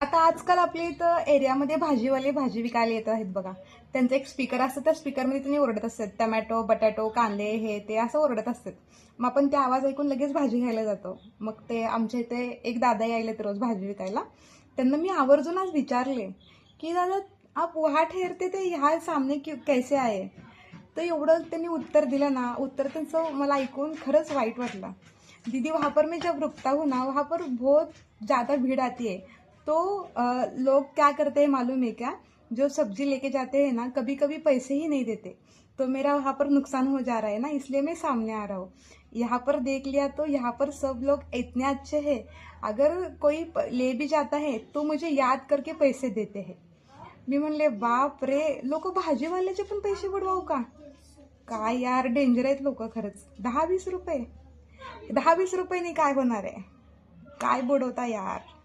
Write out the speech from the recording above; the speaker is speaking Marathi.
आता आजकाल आपल्या इथं एरियामध्ये भाजीवाले भाजी विकायला येत आहेत बघा. त्यांचं एक स्पीकर असतं, त्या स्पीकरमध्ये त्यांनी ओरडत असतात, टमॅटो, बटाटो, कांदे, हे ते असं ओरडत असतात. मग आपण ते आवाज ऐकून लगेच भाजी घ्यायला जातो. मग ते आमच्या इथे एक दादा यायलेत रोज भाजी विकायला. त्यांना मी आवर्जून आज विचारले की दादा, आप वहाँ ठहरते थे, यहाँ सामने कैसे आए? तर एवढं त्यांनी उत्तर दिलं ना, उत्तर त्यांचं मला ऐकून खरंच वाईट वाटलं. दीदी, वहाँ पर मैं जब रुकता हूँ ना, वहाँ पर बहुत ज़्यादा भीड़ आती है. तो लोग क्या करते हैं मालूम है क्या? जो सब्जी लेके जाते हैं ना, कभी कभी पैसे ही नहीं देते. तो मेरा वहाँ पर नुकसान हो जा रहा है ना, इसलिए मैं सामने आ रहा हूँ. यहाँ पर देख लिया तो यहाँ पर सब लोग इतने अच्छे हैं. अगर कोई ले भी जाता है तो मुझे याद करके पैसे देते हैं. मी म्हणले बाप रे, लोक भाजीवाल्याचे पण पैसे बुडवाव का? काय यार, डेंजर आहेत लोक खरंच. 10-20 रुपये, 10-20 रुपयांनी काय होणार आहे? काय बुडवता यार.